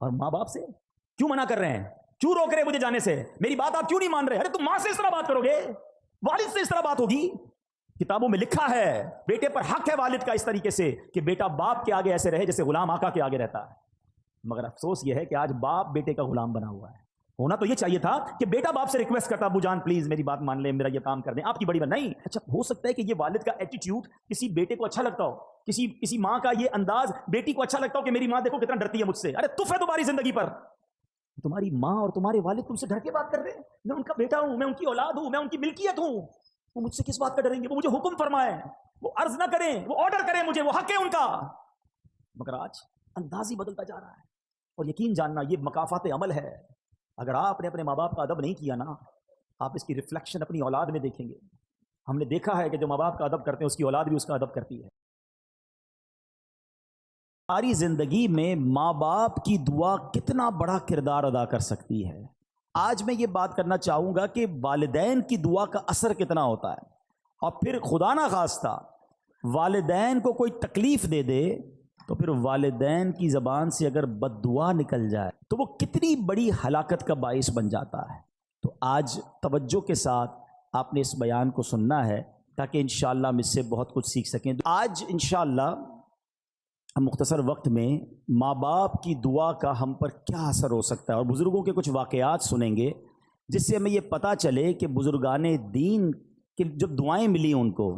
اور ماں باپ سے کیوں منع کر رہے ہیں؟ کیوں روک رہے مجھے جانے سے؟ میری بات آپ کیوں نہیں مان رہے؟ ارے تم ماں سے اس طرح بات کرو گے، والد سے اس طرح بات ہوگی؟ کتابوں میں لکھا ہے بیٹے پر حق ہے والد کا اس طریقے سے کہ بیٹا باپ کے آگے ایسے رہے جیسے غلام آقا کے آگے رہتا ہے. مگر افسوس یہ ہے کہ آج باپ بیٹے کا غلام بنا ہوا ہے. ہونا تو یہ چاہیے تھا کہ بیٹا باپ سے ریکویسٹ کرتا، ابو جان پلیز میری بات مان لیں، میرا یہ کام کر دیں، آپ کی بڑی بات نہیں. اچھا ہو سکتا ہے کہ یہ والد کا ایٹیٹیوڈ کسی بیٹے کو اچھا لگتا ہو، کسی ماں کا یہ انداز بیٹی کو اچھا لگتا ہو کہ میری ماں دیکھو کتنا ڈرتی ہے مجھ سے. ارے تف ہے تمہاری زندگی پر، تمہاری ماں اور تمہارے والد تم سے ڈر کے بات کر رہے ہیں. میں ان کا بیٹا ہوں، میں ان کی اولاد ہوں، میں ان کی ملکیت ہوں. وہ مجھ سے کس بات کا ڈریں گے؟ وہ مجھے حکم فرمائیں، وہ عرض نہ کریں، وہ آرڈر کریں مجھے، وہ حق ہے ان کا. مگر آج انداز ہی بدلتا جا رہا ہے. اور یقین جاننا یہ مکافات عمل ہے. اگر آپ نے اپنے ماں باپ کا ادب نہیں کیا نا، آپ اس کی ریفلیکشن اپنی اولاد میں دیکھیں گے. ہم نے دیکھا ہے کہ جو ماں باپ کا ادب کرتے ہیں اس کی اولاد بھی اس کا ادب کرتی ہے. ہماری زندگی میں ماں باپ کی دعا کتنا بڑا کردار ادا کر سکتی ہے. آج میں یہ بات کرنا چاہوں گا کہ والدین کی دعا کا اثر کتنا ہوتا ہے. اور پھر خدا نہ خواستہ والدین کو کوئی تکلیف دے دے تو پھر والدین کی زبان سے اگر بد دعا نکل جائے تو وہ کتنی بڑی ہلاکت کا باعث بن جاتا ہے. تو آج توجہ کے ساتھ آپ نے اس بیان کو سننا ہے تاکہ انشاءاللہ ہم اس سے بہت کچھ سیکھ سکیں. آج انشاءاللہ ہم مختصر وقت میں ماں باپ کی دعا کا ہم پر کیا اثر ہو سکتا ہے اور بزرگوں کے کچھ واقعات سنیں گے جس سے ہمیں یہ پتہ چلے کہ بزرگان دین کی جب دعائیں ملی ان کو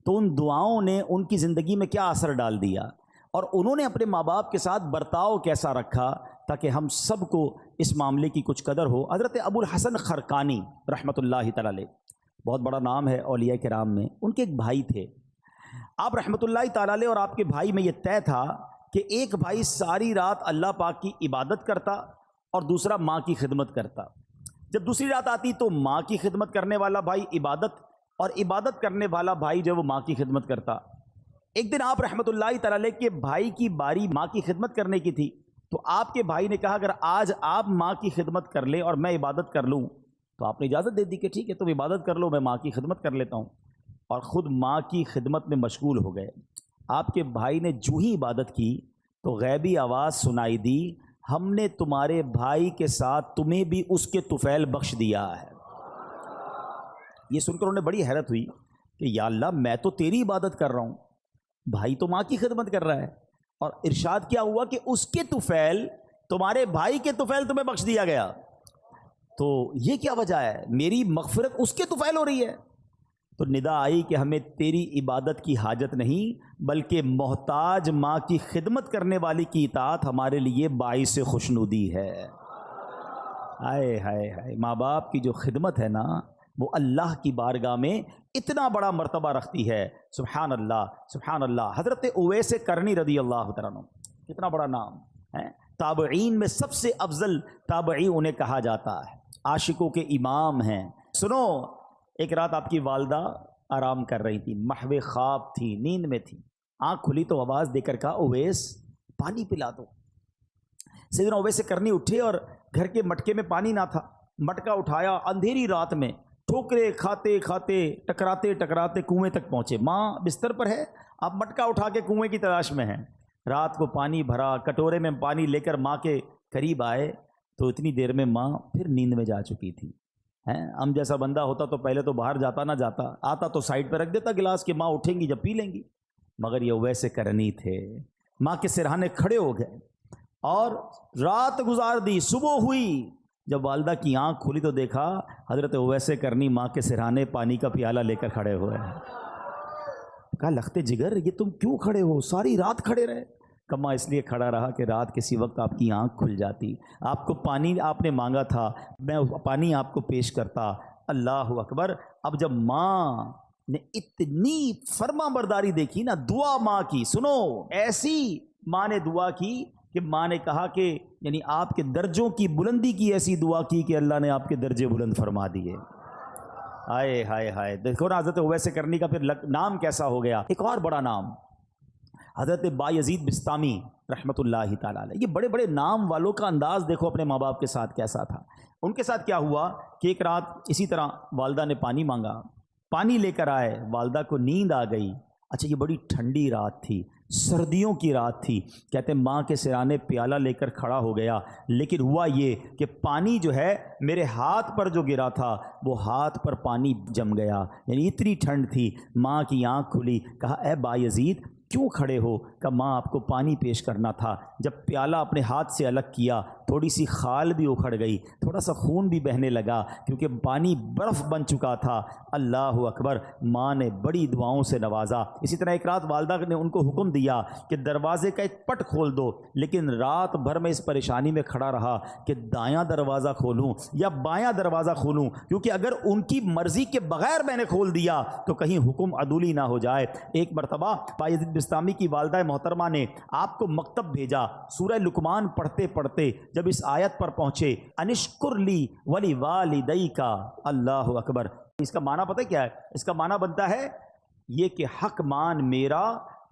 تو ان دعاؤں نے ان کی زندگی میں کیا اثر ڈال دیا اور انہوں نے اپنے ماں باپ کے ساتھ برتاؤ کیسا رکھا تاکہ ہم سب کو اس معاملے کی کچھ قدر ہو. حضرت ابو الحسن خرقانی رحمۃ اللہ تعالی علیہ، بہت بڑا نام ہے اولیاء کرام میں. ان کے ایک بھائی تھے آپ رحمۃ اللہ تعالی علیہ، اور آپ کے بھائی میں یہ طے تھا کہ ایک بھائی ساری رات اللہ پاک کی عبادت کرتا اور دوسرا ماں کی خدمت کرتا. جب دوسری رات آتی تو ماں کی خدمت کرنے والا بھائی عبادت، اور عبادت کرنے والا بھائی جو وہ ماں کی خدمت کرتا. ایک دن آپ رحمۃ اللہ تعالی علیہ کے بھائی کی باری ماں کی خدمت کرنے کی تھی تو آپ کے بھائی نے کہا اگر آج آپ ماں کی خدمت کر لیں اور میں عبادت کر لوں تو آپ نے اجازت دے دی کہ ٹھیک ہے تم عبادت کر لو، میں ماں کی خدمت کر لیتا ہوں. اور خود ماں کی خدمت میں مشغول ہو گئے. آپ کے بھائی نے جو ہی عبادت کی تو غیبی آواز سنائی دی، ہم نے تمہارے بھائی کے ساتھ تمہیں بھی اس کے طفیل بخش دیا ہے. یہ سن کر انہیں بڑی حیرت ہوئی کہ یا اللہ میں تو تیری عبادت کر رہا ہوں، بھائی تو ماں کی خدمت کر رہا ہے، اور ارشاد کیا ہوا کہ اس کے طفیل، تمہارے بھائی کے طفیل تمہیں بخش دیا گیا. تو یہ کیا وجہ ہے؟ میری مغفرت اس کے طفیل ہو رہی ہے. تو ندا آئی کہ ہمیں تیری عبادت کی حاجت نہیں بلکہ محتاج ماں کی خدمت کرنے والی کی اطاعت ہمارے لیے باعث خوشنودی ہے. ہائے ہائے ہائے، ماں باپ کی جو خدمت ہے نا وہ اللہ کی بارگاہ میں اتنا بڑا مرتبہ رکھتی ہے. سبحان اللہ سبحان اللہ. حضرت اویس کرنی رضی اللہ تعالیٰ عنہ، کتنا بڑا نام ہے، تابعین میں سب سے افضل تابعی انہیں کہا جاتا ہے، عاشقوں کے امام ہیں. سنو، ایک رات آپ کی والدہ آرام کر رہی تھی، محو خواب تھی، نیند میں تھی. آنکھ کھلی تو آواز دے کر کہا اویس پانی پلا دو. سیدنا اویس کرنی اٹھے اور گھر کے مٹکے میں پانی نہ تھا. مٹکا اٹھایا، اندھیری رات میں ٹھوکرے کھاتے کھاتے ٹکراتے ٹکراتے کنویں تک پہنچے. ماں بستر پر ہے، آپ مٹکا اٹھا کے کنویں کی تلاش میں ہیں. رات کو پانی بھرا، کٹورے میں پانی لے کر ماں کے قریب آئے تو اتنی دیر میں ماں پھر نیند میں جا چکی تھی. ہم جیسا بندہ ہوتا تو پہلے تو باہر جاتا نہ جاتا، آتا تو سائڈ پہ رکھ دیتا گلاس کہ ماں اٹھیں گی جب پی لیں گی. مگر یہ ویسے کرنی تھے، ماں کے سرہانے کھڑے ہو گئے اور رات گزار دی. صبح ہوئی، جب والدہ کی آنکھ کھلی تو دیکھا حضرت ویسے کرنی ماں کے سرہانے پانی کا پیالہ لے کر کھڑے ہوئے. کہا لختے جگر یہ تم کیوں کھڑے ہو؟ ساری رات کھڑے رہے. کما اس لیے کھڑا رہا کہ رات کسی وقت آپ کی آنکھ کھل جاتی، آپ کو پانی آپ نے مانگا تھا، میں پانی آپ کو پیش کرتا. اللہ اکبر. اب جب ماں نے اتنی فرما برداری دیکھی نا، دعا ماں کی سنو، ایسی ماں نے دعا کی کہ ماں نے کہا کہ یعنی آپ کے درجوں کی بلندی کی ایسی دعا کی کہ اللہ نے آپ کے درجے بلند فرما دیے. ہائے ہائے ہائے. دیکھو نا حضرت اویس کرنی کا پھر نام کیسا ہو گیا. ایک اور بڑا نام حضرت بایزید بسطامی رحمۃ اللہ تعالی علیہ. یہ بڑے بڑے نام والوں کا انداز دیکھو اپنے ماں باپ کے ساتھ کیسا تھا. ان کے ساتھ کیا ہوا کہ ایک رات اسی طرح والدہ نے پانی مانگا، پانی لے کر آئے، والدہ کو نیند آ گئی اچھا یہ بڑی ٹھنڈی رات تھی، سردیوں کی رات تھی، کہتے ہیں ماں کے سرانے پیالہ لے کر کھڑا ہو گیا، لیکن ہوا یہ کہ پانی جو ہے میرے ہاتھ پر جو گرا تھا وہ ہاتھ پر پانی جم گیا، یعنی اتنی ٹھنڈ تھی۔ ماں کی آنکھ کھلی، کہا اے بایزید کیوں کھڑے ہو؟ کہ ماں آپ کو پانی پیش کرنا تھا۔ جب پیالہ اپنے ہاتھ سے الگ کیا تھوڑی سی خال بھی اکھڑ گئی، تھوڑا سا خون بھی بہنے لگا کیونکہ پانی برف بن چکا تھا۔ اللہ اکبر، ماں نے بڑی دعاؤں سے نوازا۔ اسی طرح ایک رات والدہ نے ان کو حکم دیا کہ دروازے کا ایک پٹ کھول دو، لیکن رات بھر میں اس پریشانی میں کھڑا رہا کہ دایاں دروازہ کھولوں یا بایاں دروازہ کھولوں، کیونکہ اگر ان کی مرضی کے بغیر میں نے کھول دیا تو کہیں حکم عدولی نہ ہو جائے۔ ایک مرتبہ بایزید بسطامی کی والدہ محترمہ نے آپ کو مکتب بھیجا، سورہ لقمان پڑھتے پڑھتے جب اس آیت پر پہنچے انشکر لی ولی والدیک، اللہ اکبر، اس کا معنی پتہ کیا ہے؟ اس کا معنی بنتا ہے یہ کہ حق مان میرا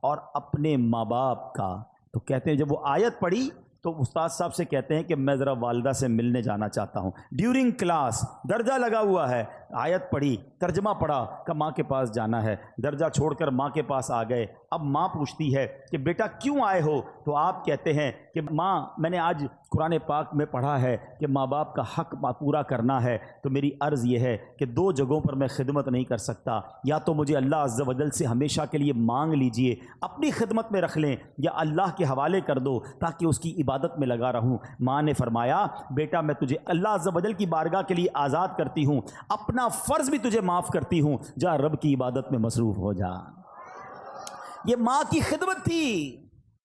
اور اپنے ماں باپ کا۔ تو کہتے ہیں جب وہ آیت پڑھی تو استاد صاحب سے کہتے ہیں کہ میں ذرا والدہ سے ملنے جانا چاہتا ہوں، ڈیورنگ کلاس درجہ لگا ہوا ہے، آیت پڑھی، ترجمہ پڑھا کہ ماں کے پاس جانا ہے، درجہ چھوڑ کر ماں کے پاس آ گئے۔ اب ماں پوچھتی ہے کہ بیٹا کیوں آئے ہو؟ تو آپ کہتے ہیں کہ ماں میں نے آج قرآن پاک میں پڑھا ہے کہ ماں باپ کا حق پورا کرنا ہے، تو میری عرض یہ ہے کہ دو جگہوں پر میں خدمت نہیں کر سکتا، یا تو مجھے اللہ عز و جل سے ہمیشہ کے لیے مانگ لیجئے، اپنی خدمت میں رکھ لیں، یا اللہ کے حوالے کر دو تاکہ اس کی عبادت میں لگا رہوں۔ ماں نے فرمایا بیٹا میں تجھے اللہ عز و جل کی بارگاہ کے لیے آزاد کرتی ہوں، اپنا فرض بھی تجھے معاف کرتی ہوں، جا رب کی عبادت میں مصروف ہو جا۔ یہ ماں کی خدمت تھی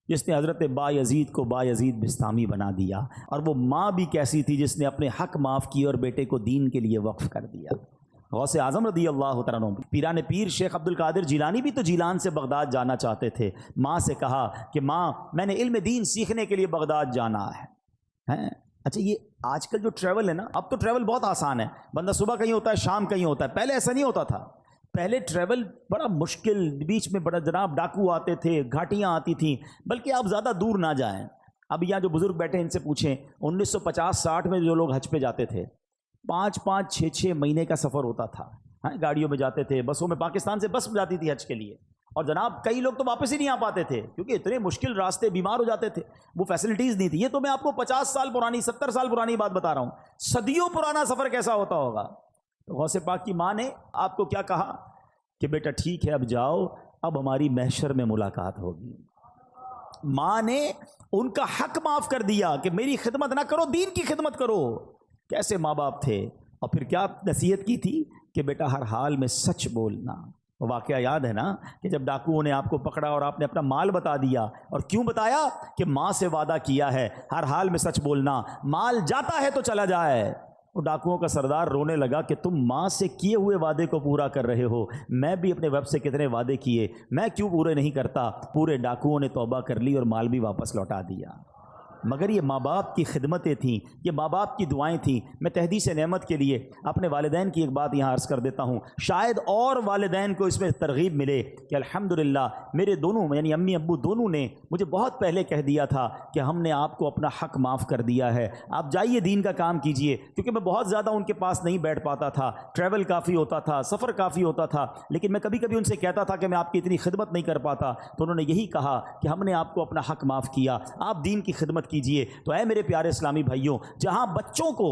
جس نے حضرت بایزید کو بایزید بسطامی بنا دیا، اور وہ ماں بھی کیسی تھی جس نے اپنے حق معاف کیے اور بیٹے کو دین کے لیے وقف کر دیا۔ غوث اعظم رضی اللہ تعالیٰ عنہ، پیران پیر شیخ عبد القادر جیلانی بھی تو جیلان سے بغداد جانا چاہتے تھے، ماں سے کہا کہ ماں میں نے علم دین سیکھنے کے لیے بغداد جانا ہے۔ اچھا یہ آج کل جو ٹریول ہے نا، اب تو ٹریول بہت آسان ہے، بندہ صبح کہیں ہوتا ہے شام کہیں ہوتا ہے، پہلے ایسا نہیں ہوتا تھا، پہلے ٹریول بڑا مشکل، بیچ میں بڑا جناب ڈاکو آتے تھے، گھاٹیاں آتی تھیں، بلکہ آپ زیادہ دور نہ جائیں۔ اب یہاں جو بزرگ بیٹھے ان سے پوچھیں 1950-60 میں جو لوگ حج پہ جاتے تھے 5-5 6-6 مہینے کا سفر ہوتا تھا، گاڑیوں میں جاتے تھے، بسوں میں، پاکستان سے بس جاتی تھی حج کے لیے، اور جناب کئی لوگ تو واپس ہی نہیں آ پاتے تھے کیونکہ اتنے مشکل راستے، بیمار ہو جاتے تھے، وہ فیسلٹیز نہیں تھی۔ یہ تو میں آپ کو 50 سال پرانی 70 سال پرانی بات بتا رہا ہوں، صدیوں پرانا سفر کیسا ہوتا ہوگا۔ تو غوث پاک کی ماں نے آپ کو کیا کہا کہ بیٹا ٹھیک ہے اب جاؤ، اب ہماری محشر میں ملاقات ہوگی۔ ماں نے ان کا حق معاف کر دیا کہ میری خدمت نہ کرو، دین کی خدمت کرو۔ کیسے ماں باپ تھے، اور پھر کیا نصیحت کی تھی کہ بیٹا ہر حال میں سچ بولنا۔ واقعہ یاد ہے نا کہ جب ڈاکوؤں نے آپ کو پکڑا اور آپ نے اپنا مال بتا دیا، اور کیوں بتایا کہ ماں سے وعدہ کیا ہے ہر حال میں سچ بولنا، مال جاتا ہے تو چلا جائے۔ وہ ڈاکوؤں کا سردار رونے لگا کہ تم ماں سے کیے ہوئے وعدے کو پورا کر رہے ہو، میں بھی اپنے ویب سے کتنے وعدے کیے، میں کیوں پورے نہیں کرتا؟ پورے ڈاکوؤں نے توبہ کر لی اور مال بھی واپس لوٹا دیا۔ مگر یہ ماں باپ کی خدمتیں تھیں، یہ ماں باپ کی دعائیں تھیں۔ میں تحدیث نعمت کے لیے اپنے والدین کی ایک بات یہاں عرض کر دیتا ہوں، شاید اور والدین کو اس میں ترغیب ملے کہ الحمدللہ میرے دونوں یعنی امی ابو دونوں نے مجھے بہت پہلے کہہ دیا تھا کہ ہم نے آپ کو اپنا حق معاف کر دیا ہے، آپ جائیے دین کا کام کیجئے۔ کیونکہ میں بہت زیادہ ان کے پاس نہیں بیٹھ پاتا تھا، ٹریول کافی ہوتا تھا، سفر کافی ہوتا تھا، لیکن میں کبھی کبھی ان سے کہتا تھا کہ میں آپ کی اتنی خدمت نہیں کر پاتا، تو انہوں نے یہی کہا کہ ہم نے آپ کو اپنا حق معاف کیا، آپ دین کی خدمت کیجئے۔ تو اے میرے پیارے اسلامی بھائیوں، جہاں بچوں کو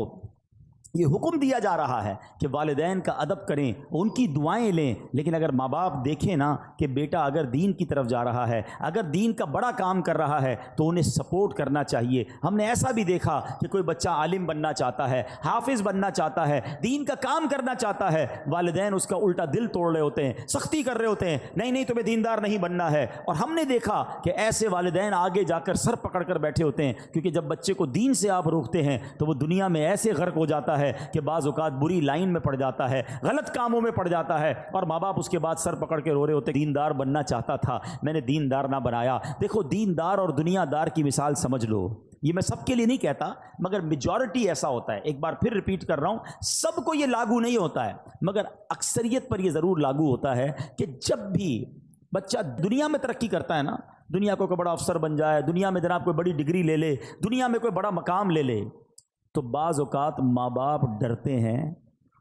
یہ حکم دیا جا رہا ہے کہ والدین کا ادب کریں، ان کی دعائیں لیں، لیکن اگر ماں باپ دیکھیں نا کہ بیٹا اگر دین کی طرف جا رہا ہے، اگر دین کا بڑا کام کر رہا ہے تو انہیں سپورٹ کرنا چاہیے۔ ہم نے ایسا بھی دیکھا کہ کوئی بچہ عالم بننا چاہتا ہے، حافظ بننا چاہتا ہے، دین کا کام کرنا چاہتا ہے، والدین اس کا الٹا دل توڑ رہے ہوتے ہیں، سختی کر رہے ہوتے ہیں، نہیں نہیں تمہیں دیندار نہیں بننا ہے۔ اور ہم نے دیکھا کہ ایسے والدین آگے جا کر سر پکڑ کر بیٹھے ہوتے ہیں، کیونکہ جب بچے کو دین سے آپ روکتے ہیں تو وہ دنیا میں ایسے غرق ہو جاتا ہے کہ بعض اوقات بری لائن میں پڑ جاتا ہے، غلط کاموں میں پڑ جاتا ہے، اور ماں باپ اس کے بعد سر پکڑ کے رو رہے ہوتے، دیندار بننا چاہتا تھا میں نے دیندار نہ بنایا۔ دیکھو دیندار اور دنیا دار کی مثال سمجھ لو، یہ میں سب کے لیے نہیں کہتا مگر میجورٹی ایسا ہوتا ہے، ایک بار پھر ریپیٹ کر رہا ہوں، سب کو یہ لاگو نہیں ہوتا ہے مگر اکثریت پر یہ ضرور لاگو ہوتا ہے کہ جب بھی بچہ دنیا میں ترقی کرتا ہے نا، دنیا کو کوئی بڑا افسر بن جائے، دنیا میں جناب کوئی بڑی ڈگری لے لے، دنیا میں کوئی بڑا مقام لے لے، تو بعض اوقات ماں باپ ڈرتے ہیں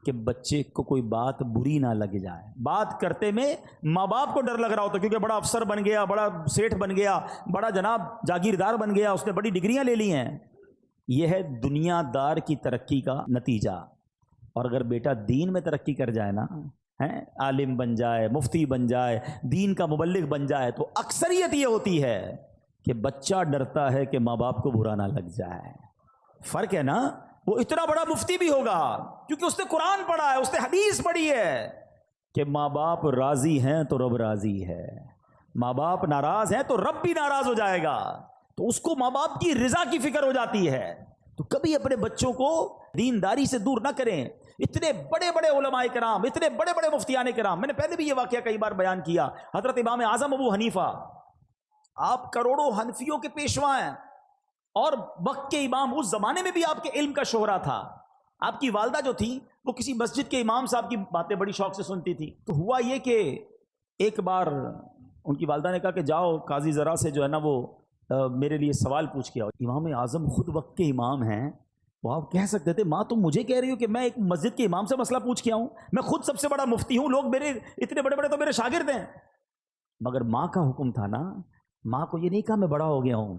کہ بچے کو کوئی بات بری نہ لگ جائے. بات کرتے میں ماں باپ کو ڈر لگ رہا ہوتا کیونکہ بڑا افسر بن گیا, بڑا سیٹھ بن گیا, بڑا جناب جاگیردار بن گیا, اس نے بڑی ڈگریاں لے لی ہیں. یہ ہے دنیا دار کی ترقی کا نتیجہ. اور اگر بیٹا دین میں ترقی کر جائے نا, عالم بن جائے, مفتی بن جائے, دین کا مبلغ بن جائے, تو اکثریت یہ ہوتی ہے کہ بچہ ڈرتا ہے کہ ماں باپ کو برا نہ لگ جائے. فرق ہے نا. وہ اتنا بڑا مفتی بھی ہوگا کیونکہ اس نے قرآن پڑھا ہے, اس نے حدیث پڑھی ہے کہ ماں باپ راضی ہیں تو رب راضی ہے, ماں باپ ناراض ہیں تو رب بھی ناراض ہو جائے گا. تو اس کو ماں باپ کی رضا کی فکر ہو جاتی ہے. تو کبھی اپنے بچوں کو دینداری سے دور نہ کریں. اتنے بڑے بڑے علماء کرام, اتنے بڑے بڑے مفتیان کرام, میں نے پہلے بھی یہ واقعہ کئی بار بیان کیا. حضرت امام اعظم ابو حنیفہ, آپ کروڑوں حنفیوں کے پیشوا ہیں اور وقت کے امام. اس زمانے میں بھی آپ کے علم کا شہرہ تھا. آپ کی والدہ جو تھی وہ کسی مسجد کے امام صاحب کی باتیں بڑی شوق سے سنتی تھی. تو ہوا یہ کہ ایک بار ان کی والدہ نے کہا کہ جاؤ قاضی ذرا سے جو ہے نا وہ میرے لیے سوال پوچھ کے آؤ. امام اعظم خود وقت کے امام ہیں. وہ آپ کہہ سکتے تھے ماں تم مجھے کہہ رہی ہو کہ میں ایک مسجد کے امام سے مسئلہ پوچھ کے آؤں؟ میں خود سب سے بڑا مفتی ہوں, لوگ میرے اتنے بڑے بڑے تو میرے شاگرد ہیں. مگر ماں کا حکم تھا نا. ماں کو یہ نہیں کہا میں بڑا ہو گیا ہوں,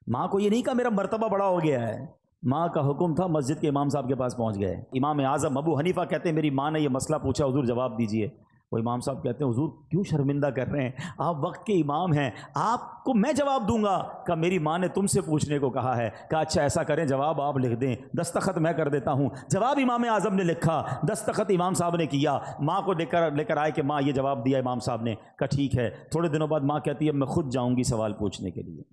ماں کو یہ نہیں کہا میرا مرتبہ بڑا ہو گیا ہے. ماں کا حکم تھا, مسجد کے امام صاحب کے پاس پہنچ گئے. امام اعظم ابو حنیفہ کہتے ہیں میری ماں نے یہ مسئلہ پوچھا, حضور جواب دیجئے. وہ امام صاحب کہتے ہیں حضور کیوں شرمندہ کر رہے ہیں, آپ وقت کے امام ہیں, آپ کو میں جواب دوں گا. کہ میری ماں نے تم سے پوچھنے کو کہا ہے. کہ اچھا ایسا کریں جواب آپ لکھ دیں, دستخط میں کر دیتا ہوں. جواب امام اعظم نے لکھا, دستخط امام صاحب نے کیا, ماں کو لے کر آئے کہ ماں یہ جواب دیا امام صاحب نے. کہ ٹھیک ہے. تھوڑے دنوں بعد ماں کہتی ہے میں خود جاؤں گی سوال پوچھنے کے لیے.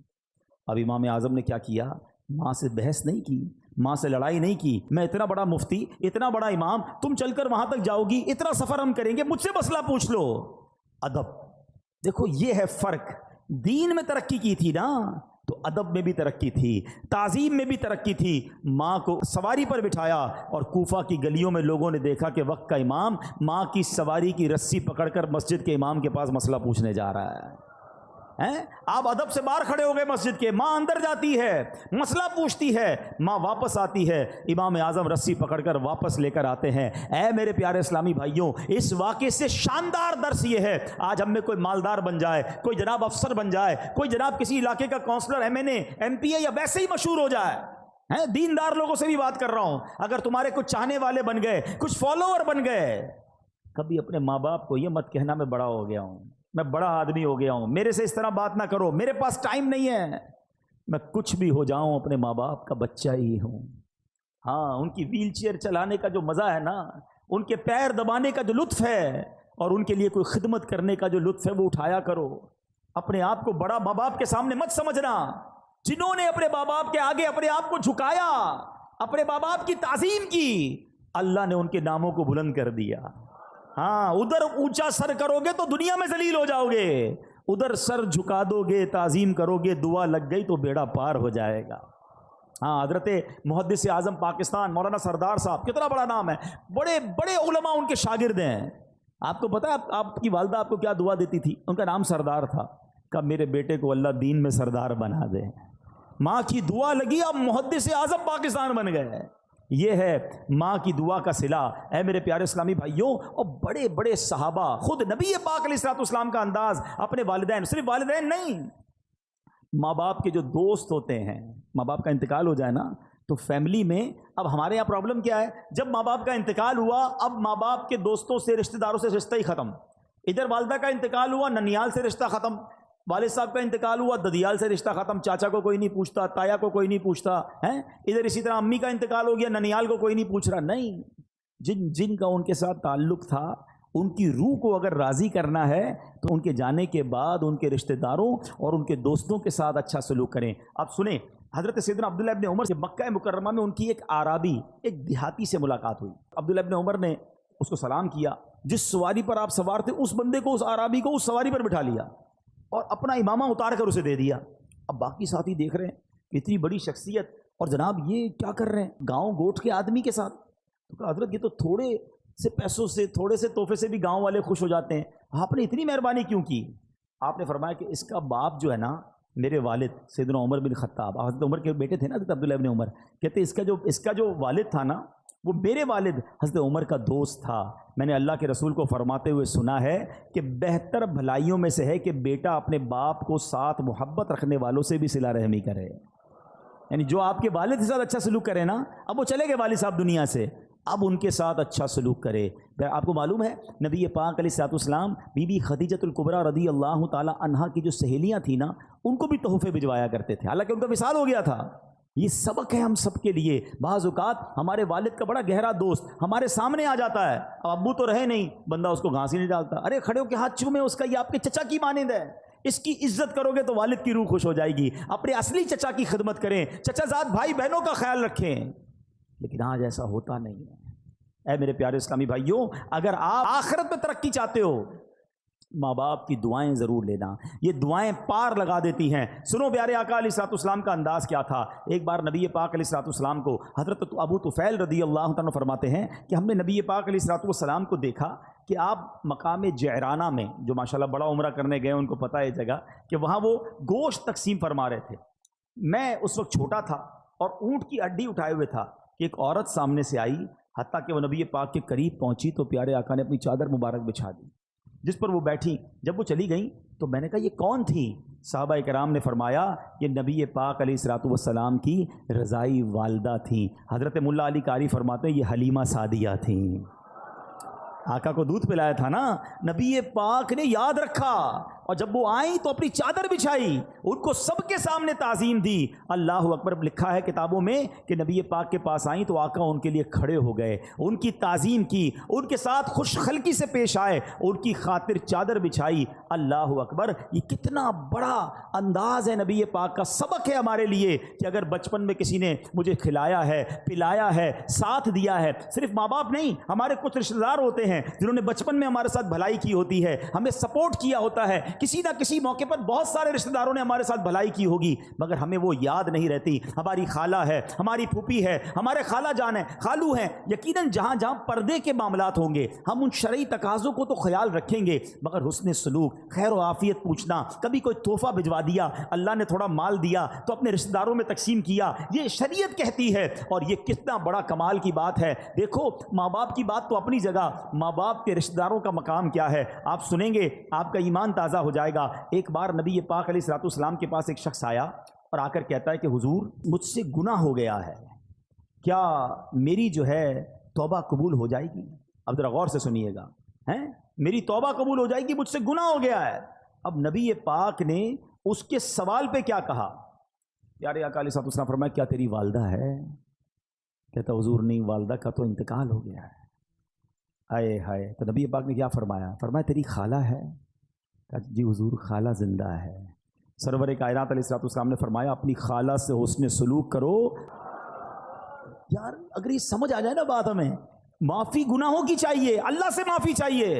اب امام اعظم نے کیا کیا, ماں سے بحث نہیں کی, ماں سے لڑائی نہیں کی. میں اتنا بڑا مفتی, اتنا بڑا امام, تم چل کر وہاں تک جاؤ گی, اتنا سفر ہم کریں گے, مجھ سے مسئلہ پوچھ لو. ادب. دیکھو یہ ہے فرق. دین میں ترقی کی تھی نا تو ادب میں بھی ترقی تھی, تعظیم میں بھی ترقی تھی. ماں کو سواری پر بٹھایا اور کوفہ کی گلیوں میں لوگوں نے دیکھا کہ وقت کا امام ماں کی سواری کی رسی پکڑ کر مسجد کے امام کے پاس مسئلہ پوچھنے جا رہا ہے. آپ ادب سے باہر کھڑے ہو گئے مسجد کے, ماں اندر جاتی ہے, مسئلہ پوچھتی ہے, ماں واپس آتی ہے, امام اعظم رسی پکڑ کر واپس لے کر آتے ہیں. اے میرے پیارے اسلامی بھائیوں, اس واقعے سے شاندار درس یہ ہے, آج ہم میں کوئی مالدار بن جائے, کوئی جناب افسر بن جائے, کوئی جناب کسی علاقے کا کونسلر, ایم این اے, ایم پی اے یا ویسے ہی مشہور ہو جائے, دیندار لوگوں سے بھی بات کر رہا ہوں, اگر تمہارے کچھ چاہنے والے بن گئے, کچھ فالوور بن گئے, کبھی اپنے ماں باپ کو یہ مت کہنا میں بڑا ہو گیا ہوں, میں بڑا آدمی ہو گیا ہوں, میرے سے اس طرح بات نہ کرو, میرے پاس ٹائم نہیں ہے. میں کچھ بھی ہو جاؤں اپنے ماں باپ کا بچہ ہی ہوں. ہاں, ان کی ویل چیئر چلانے کا جو مزہ ہے نا, ان کے پیر دبانے کا جو لطف ہے, اور ان کے لیے کوئی خدمت کرنے کا جو لطف ہے وہ اٹھایا کرو. اپنے آپ کو بڑا ماں باپ کے سامنے مت سمجھنا. جنہوں نے اپنے ماں باپ کے آگے اپنے آپ کو جھکایا, اپنے ماں باپ کی تعظیم کی, اللہ نے ان کے ناموں کو بلند کر دیا. ہاں, ادھر اونچا سر کرو گے تو دنیا میں ذلیل ہو جاؤ گے, ادھر سر جھکا دو گے, تعظیم کرو گے, دعا لگ گئی تو بیڑا پار ہو جائے گا. ہاں, حضرت محدث اعظم پاکستان مولانا سردار صاحب, کتنا بڑا نام ہے, بڑے بڑے علماء ان کے شاگرد ہیں. آپ کو پتا ہے آپ کی والدہ آپ کو کیا دعا دیتی تھی؟ ان کا نام سردار تھا. کہ میرے بیٹے کو اللہ دین میں سردار بنا دے. ماں کی دعا لگی, اب محدث اعظم پاکستان بن گئے. یہ ہے ماں کی دعا کا صلہ. اے میرے پیارے اسلامی بھائیوں, اور بڑے بڑے صحابہ, خود نبی پاک علیہ الصلوۃ والسلام کا انداز اپنے والدین, صرف والدین نہیں, ماں باپ کے جو دوست ہوتے ہیں, ماں باپ کا انتقال ہو جائے نا تو فیملی میں, اب ہمارے یہاں پرابلم کیا ہے, جب ماں باپ کا انتقال ہوا اب ماں باپ کے دوستوں سے, رشتہ داروں سے رشتہ ہی ختم. ادھر والدہ کا انتقال ہوا, ننیال سے رشتہ ختم, والد صاحب کا انتقال ہوا, ددیال سے رشتہ ختم, چاچا کو کوئی نہیں پوچھتا, تایا کو کوئی نہیں پوچھتا ہے. ادھر اسی طرح امی کا انتقال ہو گیا, ننیال کو کوئی نہیں پوچھ رہا. نہیں, جن جن کا ان کے ساتھ تعلق تھا, ان کی روح کو اگر راضی کرنا ہے تو ان کے جانے کے بعد ان کے رشتہ داروں اور ان کے دوستوں کے ساتھ اچھا سلوک کریں. آپ سنیں, حضرت سیدنا عبداللہ ابن عمر سے مکہ مکرمہ میں ان کی ایک عرابی, ایک دیہاتی سے ملاقات ہوئی. عبداللہ ابن عمر نے اس کو سلام کیا. جس سواری پر آپ سوار تھے اس بندے کو, اس عرابی کو اس سواری پر بٹھا لیا اور اپنا امامہ اتار کر اسے دے دیا. اب باقی ساتھی دیکھ رہے ہیں کہ اتنی بڑی شخصیت, اور جناب یہ کیا کر رہے ہیں گاؤں گوٹھ کے آدمی کے ساتھ. تو کہا حضرت یہ تو تھوڑے سے پیسوں سے, تھوڑے سے تحفے سے بھی گاؤں والے خوش ہو جاتے ہیں, آپ نے اتنی مہربانی کیوں کی؟ آپ نے فرمایا کہ اس کا باپ جو ہے نا, میرے والد سیدنا عمر بن خطاب, حضرت عمر کے بیٹے تھے نا حضرت عبداللہ ابن عمر, کہتے اس کا جو والد تھا نا وہ میرے والد حضرت عمر کا دوست تھا. میں نے اللہ کے رسول کو فرماتے ہوئے سنا ہے کہ بہتر بھلائیوں میں سے ہے کہ بیٹا اپنے باپ کو ساتھ محبت رکھنے والوں سے بھی صلہ رحمی کرے. یعنی جو آپ کے والد کے ساتھ اچھا سلوک کرے نا، اب وہ چلے گئے والد صاحب دنیا سے، اب ان کے ساتھ اچھا سلوک کرے. آپ کو معلوم ہے نبی پاک علیہ الصلوۃ والسلام بی بی خدیجۃ الکبریٰ رضی اللہ تعالی عنہا کی جو سہیلیاں تھیں نا، ان کو بھی تحفے بھجوایا کرتے تھے، حالانکہ ان کا وصال ہو گیا تھا. یہ سبق ہے ہم سب کے لیے. بعض اوقات ہمارے والد کا بڑا گہرا دوست ہمارے سامنے آ جاتا ہے، اب ابو تو رہے نہیں، بندہ اس کو گھاس ہی نہیں ڈالتا، ارے کھڑے ہو کے ہاتھ چومے اس کا، یہ آپ کے چچا کی مانند ہے، اس کی عزت کرو گے تو والد کی روح خوش ہو جائے گی. اپنے اصلی چچا کی خدمت کریں، چچا زاد بھائی بہنوں کا خیال رکھیں. لیکن آج ایسا ہوتا نہیں ہے. اے میرے پیارے اسلامی بھائیوں، اگر آپ آخرت میں ترقی چاہتے ہو، ماں باپ کی دعائیں ضرور لینا. یہ دعائیں پار لگا دیتی ہیں. سنو پیارے آقا علیہ الصلوۃ والسلام کا انداز کیا تھا. ایک بار نبی پاک علیہ الصلوۃ والسلام کو حضرت ابو طفیل رضی اللہ عنہ فرماتے ہیں کہ ہم نے نبی پاک علیہ الصلوۃ والسلام کو دیکھا کہ آپ مقام جعرانہ میں، جو ماشاءاللہ بڑا عمرہ کرنے گئے ان کو پتہ ہے جگہ، کہ وہاں وہ گوشت تقسیم فرما رہے تھے. میں اس وقت چھوٹا تھا اور اونٹ کی ہڈی اٹھائے ہوئے تھا کہ ایک عورت سامنے سے آئی، حتیٰ کہ وہ نبی پاک کے قریب پہنچی تو پیارے آقا نے اپنی چادر مبارک بچھا دی، جس پر وہ بیٹھی. جب وہ چلی گئیں تو میں نے کہا یہ کون تھی؟ صحابہ کرام نے فرمایا یہ نبی پاک علیہ الصلوۃ والسلام کی رضائی والدہ تھیں. حضرت ملا علی قاری فرماتے ہیں یہ حلیمہ سعدیہ تھیں. آقا کو دودھ پلایا تھا نا، نبی پاک نے یاد رکھا، اور جب وہ آئیں تو اپنی چادر بچھائی، ان کو سب کے سامنے تعظیم دی. اللہ اکبر. لکھا ہے کتابوں میں کہ نبی پاک کے پاس آئیں تو آقا ان کے لیے کھڑے ہو گئے، ان کی تعظیم کی، ان کے ساتھ خوش خلقی سے پیش آئے، ان کی خاطر چادر بچھائی. اللہ اکبر. یہ کتنا بڑا انداز ہے نبی پاک کا. سبق ہے ہمارے لیے کہ اگر بچپن میں کسی نے مجھے کھلایا ہے، پلایا ہے، ساتھ دیا ہے، صرف ماں باپ نہیں، ہمارے کچھ رشتہ دار ہوتے ہیں جنہوں نے بچپن میں ہمارے ساتھ بھلائی کی ہوتی ہے، ہمیں سپورٹ کیا ہوتا ہے، کسی نہ کسی موقع پر بہت سارے رشتہ داروں نے ہمارے ساتھ بھلائی کی ہوگی، مگر ہمیں وہ یاد نہیں رہتی. ہماری خالہ ہے، ہماری پھوپھی ہے، ہمارے خالہ جان ہے، خالو ہیں، یقیناً جہاں جہاں پردے کے معاملات ہوں گے ہم ان شرعی تقاضوں کو تو خیال رکھیں گے، مگر حسن سلوک، خیر و عافیت پوچھنا، کبھی کوئی تحفہ بھجوا دیا، اللہ نے تھوڑا مال دیا تو اپنے رشتہ داروں میں تقسیم کیا، یہ شریعت کہتی ہے. اور یہ کتنا بڑا کمال کی بات ہے. دیکھو ماں باپ کی بات تو اپنی جگہ، ماں باپ کے رشتہ داروں کا مقام کیا ہے آپ سنیں گے، آپ کا ایمان تازہ ہو جائے گا. ایک بار نبی پاک علیہ الصلوۃ والسلام کے پاس ایک شخص آیا اور آ کر کہتا ہے کہ حضور مجھ سے گناہ ہو گیا ہے، کیا میری جو ہے توبہ قبول ہو جائے گی؟ اب ذرا غور سے سنیے گا. میری توبہ قبول ہو جائے گی، مجھ سے گناہ ہو گیا ہے. اب نبی پاک نے اس کے سوال پہ کیا کہا؟ پیارے آقا علیہ الصلوۃ والسلام فرمایا کیا تیری والدہ ہے؟ کہتا حضور نہیں، والدہ کا تو انتقال ہو گیا ہے. آئے ہائے. تو نبی پاک نے کیا فرمایا؟ فرمایا تیری خالہ ہے؟ کہا جی حضور خالہ زندہ ہے. سرور کائنات علیہ الصلوۃ والسلام نے فرمایا اپنی خالہ سے حسن سلوک کرو. یار اگر یہ سمجھ آ جائے نا بات، ہمیں معافی گناہوں کی چاہیے، اللہ سے معافی چاہیے.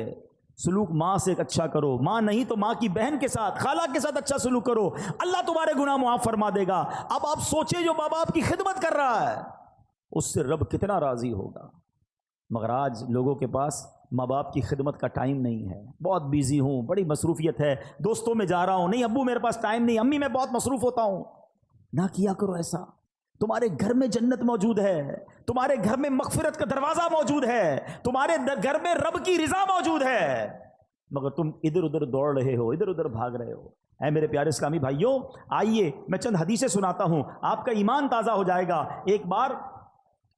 سلوک ماں سے اچھا کرو، ماں نہیں تو ماں کی بہن کے ساتھ، خالہ کے ساتھ اچھا سلوک کرو، اللہ تمہارے گناہ معاف فرما دے گا. اب آپ سوچیں جو ماں باپ کی خدمت کر رہا ہے اس سے رب کتنا راضی ہوگا. مگر آج لوگوں کے پاس ماں باپ کی خدمت کا ٹائم نہیں ہے. بہت بیزی ہوں، بڑی مصروفیت ہے، دوستوں میں جا رہا ہوں، نہیں ابو میرے پاس ٹائم نہیں، امی میں بہت مصروف ہوتا ہوں. نہ کیا کرو ایسا. تمہارے گھر میں جنت موجود ہے، تمہارے گھر میں مغفرت کا دروازہ موجود ہے، تمہارے گھر میں رب کی رضا موجود ہے، مگر تم ادھر ادھر دوڑ رہے ہو، ادھر ادھر بھاگ رہے ہو. اے میرے پیارے اسلامی بھائیوں، آئیے میں چند حدیثیں سناتا ہوں، آپ کا ایمان تازہ ہو جائے گا. ایک بار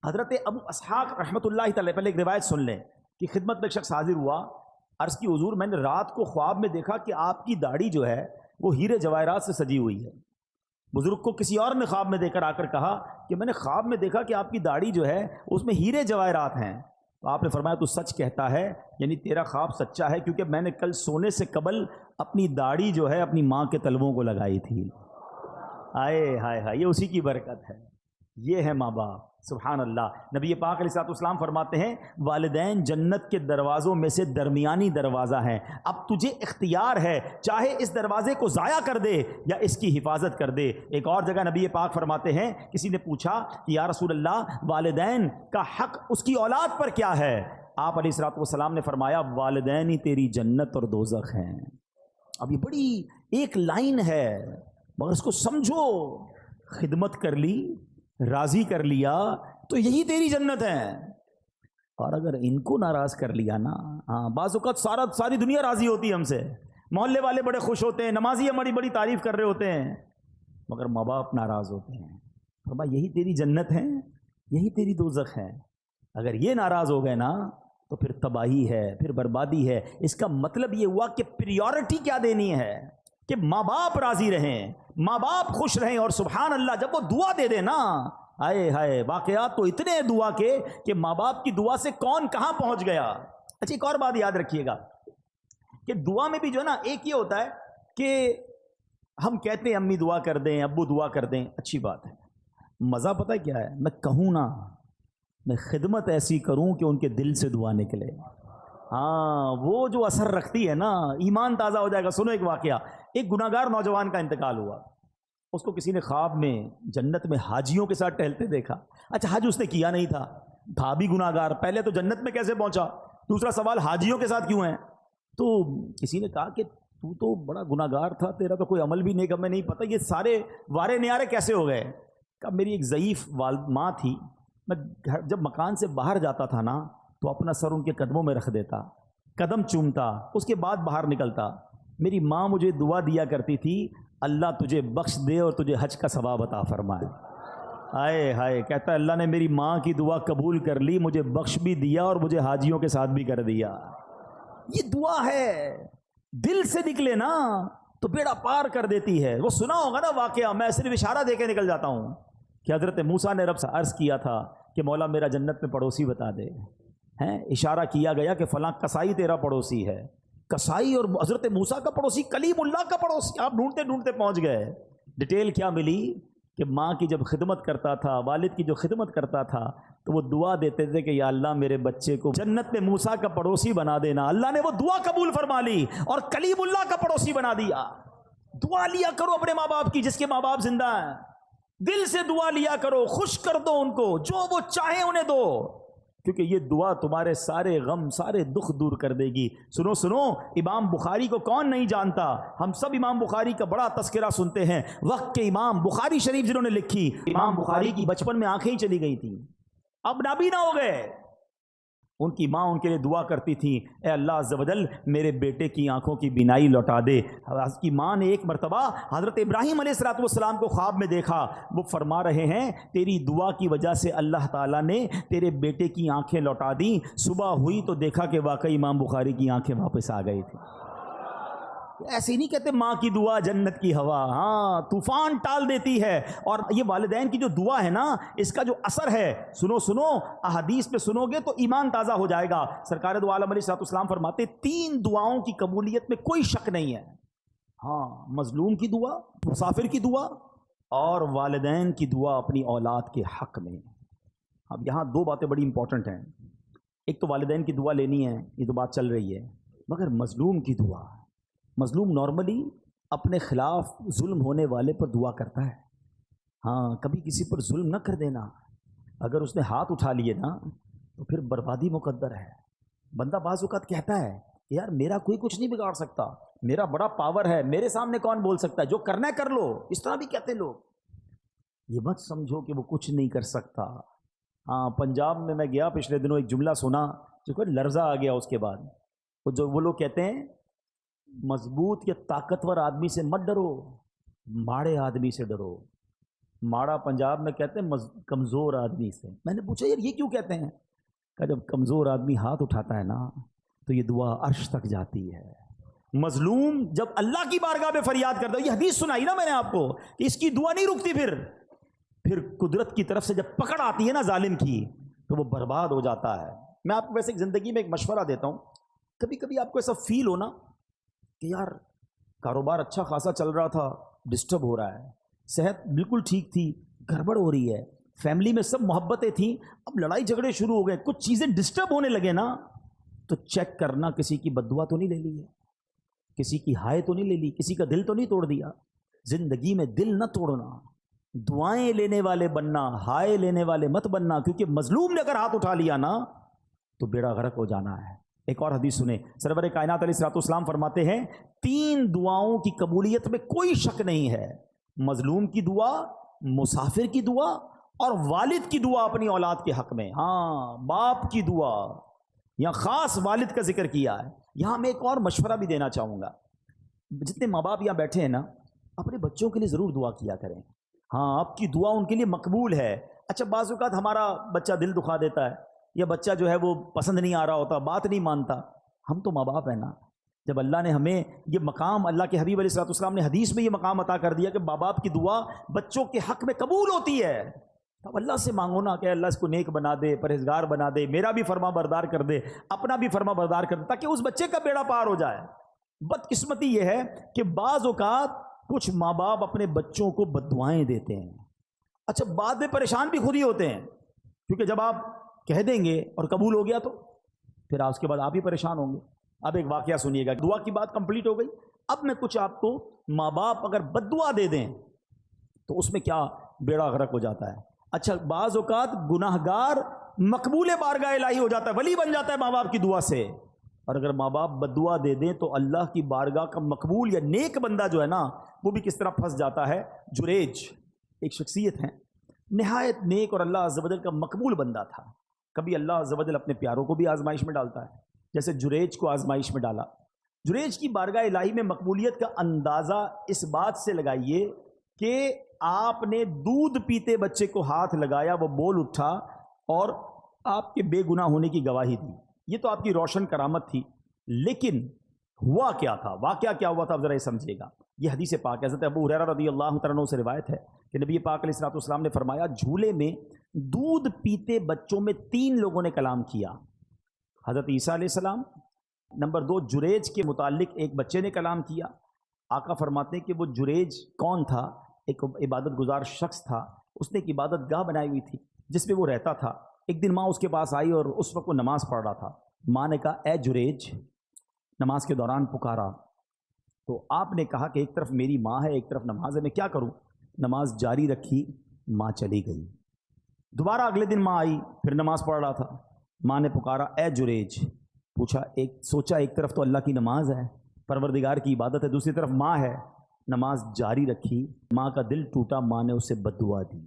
حضرت ابو اسحاق رحمۃ اللہ تعالی، پہلے ایک روایت سن لیں کہ خدمت میں ایک شخص حاضر ہوا، عرض کی حضور میں نے رات کو خواب میں دیکھا کہ آپ کی داڑھی جو ہے وہ ہیرے جواہرات سے سجی ہوئی ہے. بزرگ کو کسی اور نے خواب میں دے کر آ کر کہا کہ میں نے خواب میں دیکھا کہ آپ کی داڑھی جو ہے اس میں ہیرے جواہرات ہیں. تو آپ نے فرمایا تو سچ کہتا ہے، یعنی تیرا خواب سچا ہے، کیونکہ میں نے کل سونے سے قبل اپنی داڑھی جو ہے اپنی ماں کے تلووں کو لگائی تھی. آئے ہائے ہائے، یہ اسی کی برکت ہے. یہ ہے ماں باپ. سبحان اللہ. نبی پاک علیہ الصلوۃ والسلام فرماتے ہیں والدین جنت کے دروازوں میں سے درمیانی دروازہ ہیں. اب تجھے اختیار ہے، چاہے اس دروازے کو ضائع کر دے یا اس کی حفاظت کر دے. ایک اور جگہ نبی پاک فرماتے ہیں کسی نے پوچھا کہ یا رسول اللہ والدین کا حق اس کی اولاد پر کیا ہے؟ آپ علیہ الصلوۃ والسلام نے فرمایا والدین ہی تیری جنت اور دوزخ ہیں. اب یہ بڑی ایک لائن ہے مگر اس کو سمجھو. خدمت کر لی، راضی کر لیا تو یہی تیری جنت ہے. اور اگر ان کو ناراض کر لیا نا، ہاں بعض اوقات ساری دنیا راضی ہوتی ہے ہم سے، محلے والے بڑے خوش ہوتے ہیں، نمازی ہماری بڑی تعریف کر رہے ہوتے ہیں، مگر ماں باپ ناراض ہوتے ہیں۔ فرمایا یہی تیری جنت ہے، یہی تیری دوزخ ہے۔ اگر یہ ناراض ہو گئے نا تو پھر تباہی ہے، پھر بربادی ہے۔ اس کا مطلب یہ ہوا کہ پریورٹی کیا دینی ہے کہ ماں باپ راضی رہیں، ماں باپ خوش رہیں، اور سبحان اللہ جب وہ دعا دے دے نا، ہائے ہائے واقعات تو اتنے دعا کے کہ ماں باپ کی دعا سے کون کہاں پہنچ گیا۔ اچھا ایک اور بات یاد رکھیے گا کہ دعا میں بھی جو ہے نا ایک یہ ہوتا ہے کہ ہم کہتے ہیں امی دعا کر دیں، ابو دعا کر دیں، اچھی بات ہے، مزہ پتہ کیا ہے، میں کہوں نا، میں خدمت ایسی کروں کہ ان کے دل سے دعا نکلے، ہاں وہ جو اثر رکھتی ہے نا، ایمان تازہ ہو جائے گا۔ سنو ایک واقعہ، ایک گناہ گار نوجوان کا انتقال ہوا، اس کو کسی نے خواب میں جنت میں حاجیوں کے ساتھ ٹہلتے دیکھا۔ اچھا حج اس نے کیا نہیں تھا بھی گناہ گار، پہلے تو جنت میں کیسے پہنچا، دوسرا سوال حاجیوں کے ساتھ کیوں ہے؟ تو کسی نے کہا کہ تو بڑا گناہ گار تھا، تیرا تو کوئی عمل بھی نہیں، ہمیں نہیں پتہ یہ سارے وارے نیارے کیسے ہو گئے؟ کہ میری ایک ضعیف ماں تھی، میں جب مکان سے باہر جاتا تھا نا تو اپنا سر ان کے قدموں میں رکھ دیتا، قدم چومتا، اس کے بعد باہر نکلتا۔ میری ماں مجھے دعا دیا کرتی تھی، اللہ تجھے بخش دے اور تجھے حج کا ثواب عطا فرمائے۔ ہائے ہائے، کہتا ہے اللہ نے میری ماں کی دعا قبول کر لی، مجھے بخش بھی دیا اور مجھے حاجیوں کے ساتھ بھی کر دیا۔ یہ دعا ہے، دل سے نکلے نا تو بیڑا پار کر دیتی ہے۔ وہ سنا ہوگا نا واقعہ، میں صرف اشارہ دے کے نکل جاتا ہوں کہ حضرت موسیٰ نے رب سے عرض کیا تھا کہ مولا میرا جنت میں پڑوسی بتا دے، ہیں اشارہ کیا گیا کہ فلاں کسائی تیرا پڑوسی ہے، کسائی اور حضرت موسیٰ کا پڑوسی کلیم اللہ کا پڑوسی، آپ ڈھونڈتے ڈھونڈتے پہنچ گئے۔ ڈیٹیل کیا ملی کہ ماں کی جب خدمت کرتا تھا، والد کی جو خدمت کرتا تھا، تو وہ دعا دیتے تھے کہ یا اللہ میرے بچے کو جنت میں موسیٰ کا پڑوسی بنا دینا۔ اللہ نے وہ دعا قبول فرما لی اور کلیم اللہ کا پڑوسی بنا دیا۔ دعا لیا کرو اپنے ماں باپ کی، جس کے ماں باپ زندہ ہیں، دل سے دعا لیا کرو، خوش کر دو ان کو، جو وہ چاہیں انہیں دو، کیونکہ یہ دعا تمہارے سارے غم سارے دکھ دور کر دے گی۔ سنو سنو، امام بخاری کو کون نہیں جانتا؟ ہم سب امام بخاری کا بڑا تذکرہ سنتے ہیں۔ وقت کے امام بخاری شریف جنہوں نے لکھی، امام بخاری کی بچپن میں آنکھیں ہی چلی گئی تھیں، اب نابینا ہو گئے۔ ان کی ماں ان کے لیے دعا کرتی تھی، اے اللہ عز و جل میرے بیٹے کی آنکھوں کی بینائی لوٹا دے۔ اس کی ماں نے ایک مرتبہ حضرت ابراہیم علیہ السلام کو خواب میں دیکھا، وہ فرما رہے ہیں تیری دعا کی وجہ سے اللہ تعالیٰ نے تیرے بیٹے کی آنکھیں لوٹا دیں۔ صبح ہوئی تو دیکھا کہ واقعی امام بخاری کی آنکھیں واپس آ گئی تھی۔ ایسے نہیں کہتے ماں کی دعا جنت کی ہوا، ہاں طوفان ٹال دیتی ہے۔ اور یہ والدین کی جو دعا ہے نا، اس کا جو اثر ہے، سنو سنو احادیث پہ سنو گے تو ایمان تازہ ہو جائے گا۔ سرکار دو عالم علیہ السلام فرماتے 3 دعاؤں کی قبولیت میں کوئی شک نہیں ہے، ہاں مظلوم کی دعا، مسافر کی دعا، اور والدین کی دعا اپنی اولاد کے حق میں۔ اب یہاں 2 باتیں بڑی امپورٹنٹ ہیں، ایک تو والدین کی دعا لینی ہے، یہ تو بات چل رہی ہے، مگر مظلوم کی دعا، مظلوم نارملی اپنے خلاف ظلم ہونے والے پر دعا کرتا ہے، ہاں کبھی کسی پر ظلم نہ کر دینا۔ اگر اس نے ہاتھ اٹھا لیے نا تو پھر بربادی مقدر ہے۔ بندہ بعض اوقات کہتا ہے یار میرا کوئی کچھ نہیں بگاڑ سکتا، میرا بڑا پاور ہے، میرے سامنے کون بول سکتا ہے، جو کرنا ہے کر لو، اس طرح بھی کہتے لوگ۔ یہ مت سمجھو کہ وہ کچھ نہیں کر سکتا۔ ہاں پنجاب میں گیا پچھلے دنوں، ایک جملہ سنا جو کہ لرزہ آ گیا اس کے بعد۔ وہ لوگ کہتے ہیں مضبوط یا طاقتور آدمی سے مت ڈرو، ماڑے آدمی سے ڈرو۔ ماڑا پنجاب میں کہتے ہیں کمزور آدمی سے۔ میں نے پوچھا یار یہ کیوں کہتے ہیں؟ کہ جب کمزور آدمی ہاتھ اٹھاتا ہے نا تو یہ دعا عرش تک جاتی ہے۔ مظلوم جب اللہ کی بارگاہ میں فریاد کرتا ہے، یہ حدیث سنائی نا میں نے آپ کو کہ اس کی دعا نہیں رکتی، پھر قدرت کی طرف سے جب پکڑ آتی ہے نا ظالم کی تو وہ برباد ہو جاتا ہے۔ میں آپ کو ویسے زندگی میں ایک مشورہ دیتا ہوں، کبھی کبھی آپ کو ایسا فیل ہونا کہ یار کاروبار اچھا خاصا چل رہا تھا، ڈسٹرب ہو رہا ہے، صحت بالکل ٹھیک تھی، گڑبڑ ہو رہی ہے، فیملی میں سب محبتیں تھیں، اب لڑائی جھگڑے شروع ہو گئے، کچھ چیزیں ڈسٹرب ہونے لگے نا تو چیک کرنا کسی کی بد دعا تو نہیں لے لی ہے، کسی کی ہائے تو نہیں لے لی، کسی کا دل تو نہیں توڑ دیا۔ زندگی میں دل نہ توڑنا، دعائیں لینے والے بننا، ہائے لینے والے مت بننا، کیونکہ مظلوم نے اگر ہاتھ اٹھا لیا نا تو بیڑا غرق ہو جانا ہے۔ ایک اور حدیث سنیں، سرور کائنات علیہ السلام فرماتے ہیں 3 دعاؤں کی قبولیت میں کوئی شک نہیں ہے، مظلوم کی دعا، مسافر کی دعا اور والد کی دعا اپنی اولاد کے حق میں. ہاں باپ کی دعا، یہاں خاص والد کا ذکر کیا ہے. یہاں میں ایک اور مشورہ بھی دینا چاہوں گا. جتنے ماں باپ یہاں بیٹھے ہیں نا، اپنے بچوں کے لیے ضرور دعا کیا کریں. ہاں آپ کی دعا ان کے لیے مقبول ہے. اچھا بعض اوقات ہمارا بچہ دل دکھا دیتا ہے، یا بچہ جو ہے وہ پسند نہیں آ رہا ہوتا، بات نہیں مانتا. ہم تو ماں باپ ہیں نا. جب اللہ نے ہمیں یہ مقام، اللہ کے حبیب علیہ الصلوۃ والسلام نے حدیث میں یہ مقام عطا کر دیا کہ ماں باپ کی دعا بچوں کے حق میں قبول ہوتی ہے، اب اللہ سے مانگو نا کہ اللہ اس کو نیک بنا دے، پرہیزگار بنا دے، میرا بھی فرما بردار کر دے، اپنا بھی فرما بردار کر دے، تاکہ اس بچے کا بیڑا پار ہو جائے. بدقسمتی یہ ہے کہ بعض اوقات کچھ ماں باپ اپنے بچوں کو بد دعائیں دیتے ہیں. اچھا بعد میں پریشان بھی خود ہی ہوتے ہیں، کیونکہ جب آپ کہہ دیں گے اور قبول ہو گیا تو پھر اس کے بعد آپ ہی پریشان ہوں گے. اب ایک واقعہ سنیے گا. دعا کی بات کمپلیٹ ہو گئی. اب میں کچھ آپ کو ماں باپ اگر بد دعا دے دیں تو اس میں کیا بیڑا غرق ہو جاتا ہے. اچھا بعض اوقات گناہ گار مقبول بارگاہ الہی ہو جاتا ہے، ولی بن جاتا ہے ماں باپ کی دعا سے. اور اگر ماں باپ بد دعا دے دیں تو اللہ کی بارگاہ کا مقبول یا نیک بندہ جو ہے نا، وہ بھی کس طرح پھنس جاتا ہے. جریج ایک شخصیت ہے، نہایت نیک اور اللہ عز و جل کا مقبول بندہ تھا. کبھی اللہ عز و جل اپنے پیاروں کو بھی آزمائش میں ڈالتا ہے، جیسے جریج کو آزمائش میں ڈالا. جریج کی بارگاہ الہی میں مقبولیت کا اندازہ اس بات سے لگائیے کہ آپ نے دودھ پیتے بچے کو ہاتھ لگایا، وہ بول اٹھا اور آپ کے بے گناہ ہونے کی گواہی دی. یہ تو آپ کی روشن کرامت تھی. لیکن ہوا کیا تھا، واقعہ کیا ہوا تھا، اب ذرا یہ سمجھیے گا. یہ حدیث پاک ہے، حضرت ابو ہریرہ رضی اللہ تعالیٰ عنہ سے روایت ہے کہ نبی پاک علیہ الصلوۃ والسلام نے فرمایا، جھولے میں دودھ پیتے بچوں میں 3 لوگوں نے کلام کیا. حضرت عیسیٰ علیہ السلام، نمبر 2 جریج کے متعلق ایک بچے نے کلام کیا. آقا فرماتے ہیں کہ وہ جریج کون تھا؟ ایک عبادت گزار شخص تھا. اس نے ایک عبادت گاہ بنائی ہوئی تھی جس میں وہ رہتا تھا. ایک دن ماں اس کے پاس آئی اور اس وقت وہ نماز پڑھ رہا تھا. ماں نے کہا اے جریج، نماز کے دوران پکارا تو آپ نے کہا کہ ایک طرف میری ماں ہے، ایک طرف نماز ہے، میں کیا کروں؟ نماز جاری رکھی، ماں چلی گئی. دوبارہ اگلے دن ماں آئی، پھر نماز پڑھ رہا تھا. ماں نے پکارا اے جریج، پوچھا، سوچا ایک طرف تو اللہ کی نماز ہے، پروردگار کی عبادت ہے، دوسری طرف ماں ہے. نماز جاری رکھی، ماں کا دل ٹوٹا، ماں نے اسے بد دعا دی.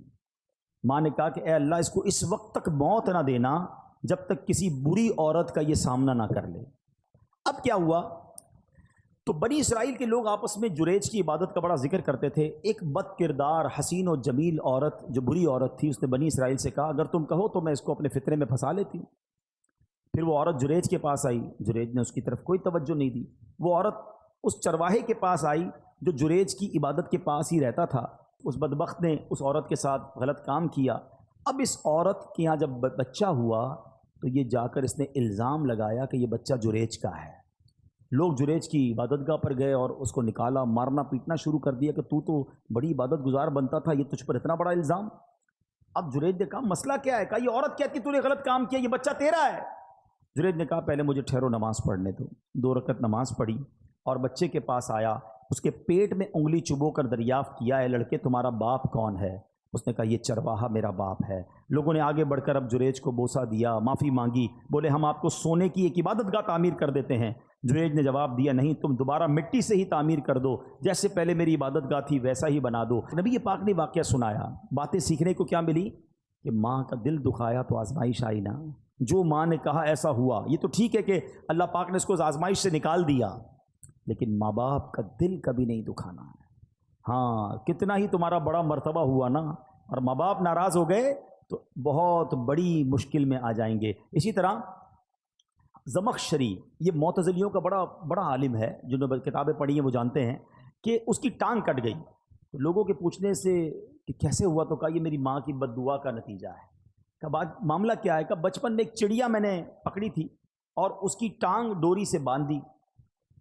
ماں نے کہا کہ اے اللہ اس کو اس وقت تک موت نہ دینا جب تک کسی بری عورت کا یہ سامنا نہ کر لے. اب کیا ہوا؟ تو بنی اسرائیل کے لوگ آپس میں جریج کی عبادت کا بڑا ذکر کرتے تھے. ایک بد کردار حسین و جمیل عورت جو بری عورت تھی، اس نے بنی اسرائیل سے کہا اگر تم کہو تو میں اس کو اپنے فطرے میں پھنسا لیتی ہوں. پھر وہ عورت جریج کے پاس آئی، جریج نے اس کی طرف کوئی توجہ نہیں دی. وہ عورت اس چرواہے کے پاس آئی جو جریج کی عبادت کے پاس ہی رہتا تھا. اس بدبخت نے اس عورت کے ساتھ غلط کام کیا. اب اس عورت کے یہاں جب بچہ ہوا تو یہ جا کر اس نے الزام لگایا کہ یہ بچہ جریج کا ہے. لوگ جریج کی عبادت گاہ پر گئے اور اس کو نکالا، مارنا پیٹنا شروع کر دیا کہ تو بڑی عبادت گزار بنتا تھا، یہ تجھ پر اتنا بڑا الزام. اب جریج نے کہا مسئلہ کیا ہے؟ کہا یہ عورت کہتی تو نے غلط کام کیا، یہ بچہ تیرا ہے. جریج نے کہا پہلے مجھے ٹھہرو، نماز پڑھنے دو. 2 رکعت نماز پڑھی اور بچے کے پاس آیا، اس کے پیٹ میں انگلی چبو کر دریافت کیا، اے لڑکے تمہارا باپ کون ہے؟ اس نے کہا یہ چرواہا میرا باپ ہے. لوگوں نے آگے بڑھ کر اب جریج کو بوسہ دیا، معافی مانگی، بولے ہم آپ کو سونے کی ایک عبادت گاہ تعمیر کر دیتے ہیں. جریج نے جواب دیا نہیں، تم دوبارہ مٹی سے ہی تعمیر کر دو، جیسے پہلے میری عبادت گاہ تھی ویسا ہی بنا دو. نبی پاک نے واقعہ سنایا. باتیں سیکھنے کو کیا ملی کہ ماں کا دل دکھایا تو آزمائش آئی نا. جو ماں نے کہا ایسا ہوا. یہ تو ٹھیک ہے کہ اللہ پاک نے اس کو آزمائش سے نکال دیا، لیکن ماں باپ کا دل کبھی نہیں دکھانا ہے. ہاں کتنا ہی تمہارا بڑا مرتبہ ہوا نا، اور ماں باپ ناراض ہو گئے تو بہت بڑی مشکل میں آ جائیں گے. اسی طرح زمخشری، یہ معتزلیوں کا بڑا عالم ہے، جنہوں نے کتابیں پڑھی ہیں وہ جانتے ہیں کہ اس کی ٹانگ کٹ گئی. لوگوں کے پوچھنے سے کہ کیسے ہوا تو کہا یہ میری ماں کی بد دعا کا نتیجہ ہے. کہا معاملہ کیا ہے؟ کہا بچپن میں ایک چڑیا میں نے پکڑی تھی اور اس کی ٹانگ ڈوری سے باندھ دی،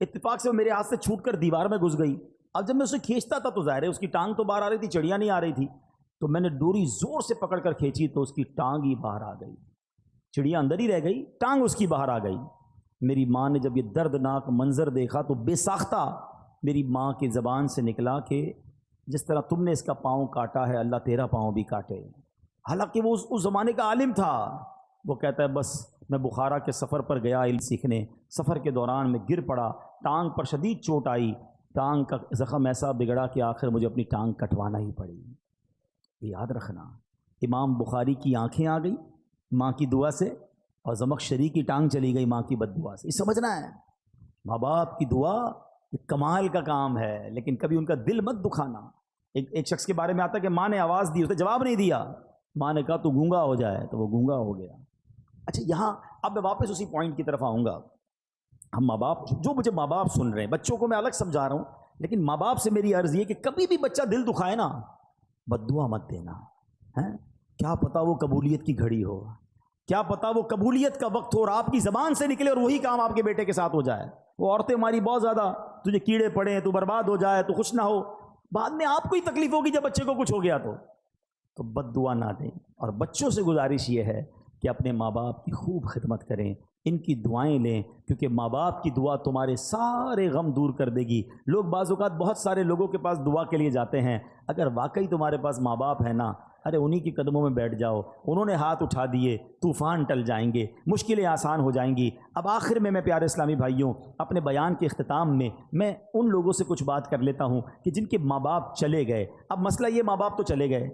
اتفاق سے وہ میرے ہاتھ سے چھوٹ کر دیوار میں گھس گئی. اب جب میں اسے کھینچتا تھا تو ظاہر ہے اس کی ٹانگ تو باہر آ رہی تھی، چڑیا نہیں آ رہی تھی. تو میں نے ڈوری زور سے پکڑ کر کھینچی تو اس کی ٹانگ ہی باہر آ گئی. چڑیا اندر ہی رہ گئی، ٹانگ اس کی باہر آ گئی. میری ماں نے جب یہ دردناک منظر دیکھا تو بے ساختہ میری ماں کی زبان سے نکلا کہ جس طرح تم نے اس کا پاؤں کاٹا ہے اللہ تیرا پاؤں بھی کاٹے. حالانکہ وہ اس زمانے کا عالم تھا. وہ کہتا ہے بس میں بخارا کے سفر پر گیا علم سیکھنے، سفر کے دوران میں گر پڑا، ٹانگ پر شدید چوٹ آئی، ٹانگ کا زخم ایسا بگڑا کہ آخر مجھے اپنی ٹانگ کٹوانا ہی پڑی. یاد رکھنا امام بخاری کی آنکھیں آ گئی ماں کی دعا سے، اور زمخشری کی ٹانگ چلی گئی ماں کی بد دعا سے۔ یہ سمجھنا ہے ماں باپ کی دعا یہ کمال کا کام ہے، لیکن کبھی ان کا دل مت دکھانا۔ ایک شخص کے بارے میں آتا ہے کہ ماں نے آواز دی، اس نے جواب نہیں دیا، ماں نے کہا تو گونگا ہو جائے، تو وہ گونگا ہو گیا۔ اچھا یہاں اب میں واپس اسی پوائنٹ کی طرف آؤں گا۔ ہم ماں باپ، جو مجھے ماں باپ سن رہے ہیں، بچوں کو میں الگ سمجھا رہا ہوں، لیکن ماں باپ سے میری عرض یہ کہ کبھی بھی بچہ دل دکھائے نا، بد دعا مت دینا ہے۔ کیا پتا وہ قبولیت کی گھڑی ہو، کیا پتا وہ قبولیت کا وقت ہو اور آپ کی زبان سے نکلے اور وہی کام آپ کے بیٹے کے ساتھ ہو جائے۔ وہ عورتیں ہماری بہت زیادہ، تجھے کیڑے پڑے، تو برباد ہو جائے، تو خوش نہ ہو، بعد میں آپ کو ہی تکلیف ہوگی جب بچے کو کچھ ہو گیا تو بد دعا نہ دیں۔ اور بچوں سے گزارش یہ ہے کہ اپنے ماں باپ کی خوب خدمت کریں، ان کی دعائیں لیں، کیونکہ ماں باپ کی دعا تمہارے سارے غم دور کر دے گی۔ لوگ بعض اوقات بہت سارے لوگوں کے پاس دعا کے لیے جاتے ہیں، اگر واقعی تمہارے پاس ماں باپ ہے نا، ارے انہی کے قدموں میں بیٹھ جاؤ، انہوں نے ہاتھ اٹھا دیے، طوفان ٹل جائیں گے، مشکلیں آسان ہو جائیں گی۔ اب آخر میں پیارے اسلامی بھائیوں، اپنے بیان کے اختتام میں ان لوگوں سے کچھ بات کر لیتا ہوں کہ جن کے ماں باپ چلے گئے۔ اب مسئلہ یہ، ماں باپ تو چلے گئے،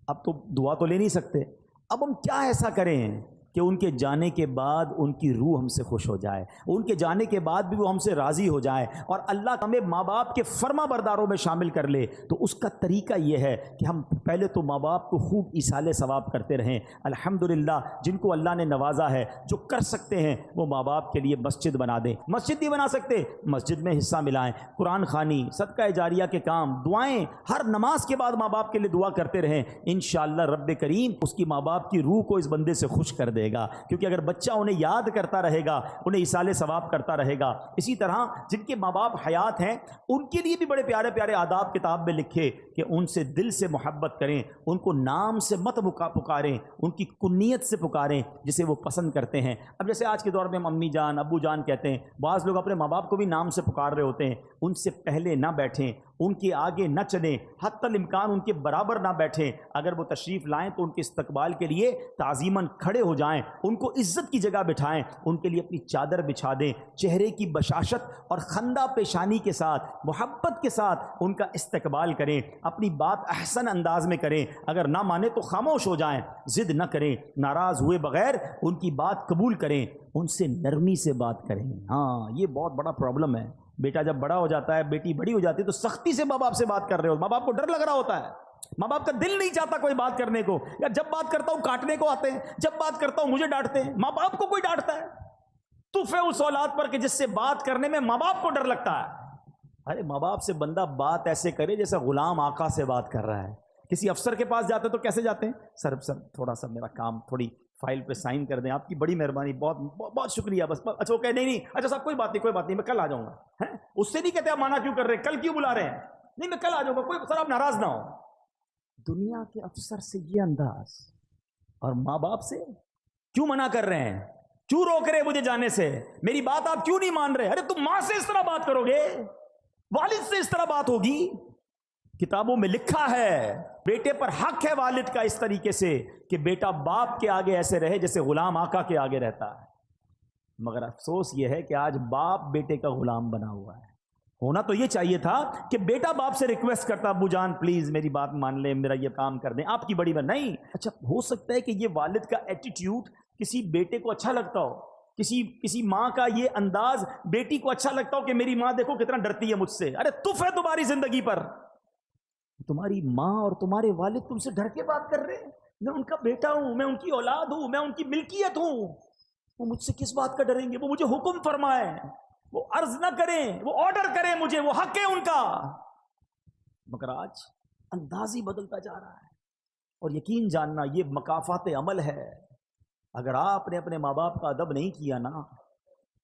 اب تو دعا تو لے نہیں سکتے، اب ہم کیا ایسا کریں کہ ان کے جانے کے بعد ان کی روح ہم سے خوش ہو جائے، ان کے جانے کے بعد بھی وہ ہم سے راضی ہو جائے، اور اللہ ہمیں ماں باپ کے فرما برداروں میں شامل کر لے؟ تو اس کا طریقہ یہ ہے کہ ہم پہلے تو ماں باپ کو خوب ایصال ثواب کرتے رہیں۔ الحمدللہ جن کو اللہ نے نوازا ہے، جو کر سکتے ہیں وہ ماں باپ کے لیے مسجد بنا دیں۔ مسجد نہیں بنا سکتے، مسجد میں حصہ ملائیں، قرآن خوانی، صدقہ جاریہ کے کام، دعائیں، ہر نماز کے بعد ماں باپ کے لیے دعا کرتے رہیں۔ انشاءاللہ رب کریم اس کی ماں باپ کی روح کو اس بندے سے خوش کر دے گا، کیونکہ اگر بچہ انہیں یاد کرتا رہے گا، انہیں ایصال ثواب کرتا رہے گا۔ اسی طرح جن کے ماں باپ حیات ہیں، ان کے لیے بھی بڑے پیارے پیارے آداب کتاب میں لکھے کہ ان سے دل سے محبت کریں، ان کو نام سے مت پکاریں، ان کی کنیت سے پکاریں جسے وہ پسند کرتے ہیں۔ اب جیسے آج کے دور میں ہم امی جان، ابو جان کہتے ہیں، بعض لوگ اپنے ماں باپ کو بھی نام سے پکار رہے ہوتے ہیں۔ ان سے پہلے نہ بیٹھیں، ان کے آگے نہ چلیں، حتی الامکان ان کے برابر نہ بیٹھیں۔ اگر وہ تشریف لائیں تو ان کے استقبال کے لیے تعظیماً کھڑے ہو جائیں، ان کو عزت کی جگہ بٹھائیں، ان کے لیے اپنی چادر بچھا دیں، چہرے کی بشاشت اور خندہ پیشانی کے ساتھ، محبت کے ساتھ ان کا استقبال کریں، اپنی بات احسن انداز میں کریں۔ اگر نہ مانے تو خاموش ہو جائیں، ضد نہ کریں، ناراض ہوئے بغیر ان کی بات قبول کریں، ان سے نرمی سے بات کریں۔ ہاں یہ بہت بڑا پرابلم ہے، بیٹا جب بڑا ہو جاتا ہے، بیٹی بڑی ہو جاتی ہے تو سختی سے ماں باپ سے بات کر رہے ہو، ماں باپ کو ڈر لگ رہا ہوتا ہے، ماں باپ کا دل نہیں چاہتا کوئی بات کرنے کو، یا جب بات کرتا ہوں کاٹنے کو آتے ہیں، جب بات کرتا ہوں مجھے ڈانٹتے ہیں۔ ماں باپ کو کوئی ڈانٹتا ہے؟ تف ہے اس اولاد پر کہ جس سے بات کرنے میں ماں باپ کو ڈر لگتا ہے۔ ارے ماں باپ سے بندہ بات ایسے کرے جیسے غلام آقا سے بات کر رہا ہے۔ کسی افسر کے پاس جاتے تو کیسے جاتے ہیں؟ سر تھوڑا سا میرا کام، تھوڑی فائل پہ سائن کر دیں، آپ کی بڑی مہربانی، بہت شکریہ، بس اچھا وہ کہ نہیں اچھا صاحب کوئی بات نہیں میں کل آ جاؤں گا۔ اس سے نہیں کہتے آپ مانا کیوں کر رہے ہیں، کل کیوں بلا رہے ہیں؟ نہیں میں کل آ جاؤں گا، کوئی سر آپ ناراض نہ ہو۔ دنیا کے افسر سے یہ انداز، اور ماں باپ سے کیوں منع کر رہے ہیں، کیوں روک رہے مجھے جانے سے، میری بات آپ کیوں نہیں مان رہے؟ ارے تم ماں سے اس طرح بات کرو گے، والد سے اس طرح بات ہوگی؟ کتابوں میں لکھا ہے بیٹے پر حق ہے والد کا اس طریقے سے کہ بیٹا باپ کے آگے ایسے رہے جیسے غلام آقا کے آگے رہتا ہے۔ مگر افسوس یہ ہے کہ آج باپ بیٹے کا غلام بنا ہوا ہے۔ ہونا تو یہ چاہیے تھا کہ بیٹا باپ سے ریکویسٹ کرتا، ابو جان پلیز میری بات مان لیں، میرا یہ کام کر دیں، آپ کی بڑی بات نہیں۔ اچھا ہو سکتا ہے کہ یہ والد کا ایٹیٹیوڈ کسی بیٹے کو اچھا لگتا ہو، کسی ماں کا یہ انداز بیٹی کو اچھا لگتا ہو کہ میری ماں دیکھو کتنا ڈرتی ہے مجھ سے۔ ارے تف ہے تمہاری زندگی پر، تمہاری ماں اور تمہارے والد تم سے ڈر کے بات کر رہے ہیں۔ میں ان کا بیٹا ہوں، میں ان کی اولاد ہوں، میں ان کی ملکیت ہوں، وہ مجھ سے کس بات کا ڈریں گے؟ وہ مجھے حکم فرمائیں، وہ عرض نہ کریں، وہ آرڈر کریں مجھے، وہ حق ہے ان کا۔ مگر آج انداز ہی بدلتا جا رہا ہے، اور یقین جاننا یہ مکافات عمل ہے۔ اگر آپ نے اپنے ماں باپ کا ادب نہیں کیا نا،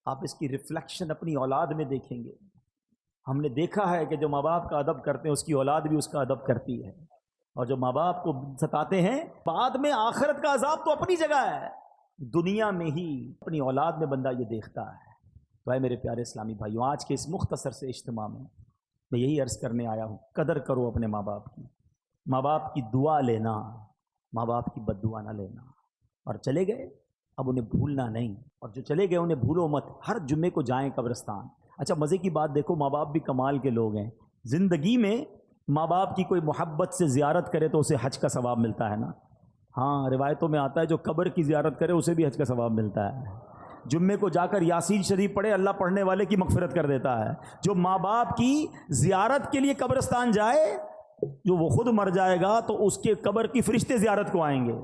آپ اس کی ریفلیکشن اپنی اولاد میں دیکھیں گے۔ ہم نے دیکھا ہے کہ جو ماں باپ کا ادب کرتے ہیں اس کی اولاد بھی اس کا ادب کرتی ہے، اور جو ماں باپ کو ستاتے ہیں بعد میں آخرت کا عذاب تو اپنی جگہ ہے، دنیا میں ہی اپنی اولاد میں بندہ یہ دیکھتا ہے۔ تو اے میرے پیارے اسلامی بھائیوں، آج کے اس مختصر سے اجتماع میں یہی عرض کرنے آیا ہوں، قدر کرو اپنے ماں باپ کی، ماں باپ کی دعا لینا، ماں باپ کی بد دعا نہ لینا۔ اور چلے گئے اب انہیں بھولنا نہیں، اور جو چلے گئے انہیں بھولو مت، ہر جمعے کو جائیں قبرستان۔ اچھا مزے کی بات دیکھو، ماں باپ بھی کمال کے لوگ ہیں، زندگی میں ماں باپ کی کوئی محبت سے زیارت کرے تو اسے حج کا ثواب ملتا ہے نا۔ ہاں روایتوں میں آتا ہے جو قبر کی زیارت کرے اسے بھی حج کا ثواب ملتا ہے. جمعے کو جا کر یاسین شریف پڑھے اللہ پڑھنے والے کی مغفرت کر دیتا ہے. جو ماں باپ کی زیارت کے لیے قبرستان جائے جو وہ خود مر جائے گا تو اس کے قبر کی فرشتے زیارت کو آئیں گے.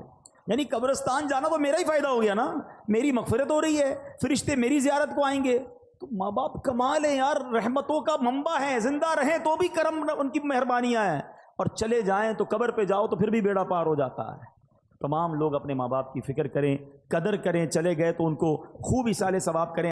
یعنی قبرستان جانا تو میرا ہی فائدہ ہو گیا نا, میری مغفرت ہو رہی ہے, فرشتے میری زیارت کو آئیں گے. تو ماں باپ کمال ہیں یار, رحمتوں کا منبع ہے, زندہ رہیں تو بھی کرم ان کی مہربانیاں ہیں, اور چلے جائیں تو قبر پہ جاؤ تو پھر بھی بیڑا پار ہو جاتا ہے. تمام لوگ اپنے ماں باپ کی فکر کریں, قدر کریں, چلے گئے تو ان کو خوب ایصال ثواب کریں.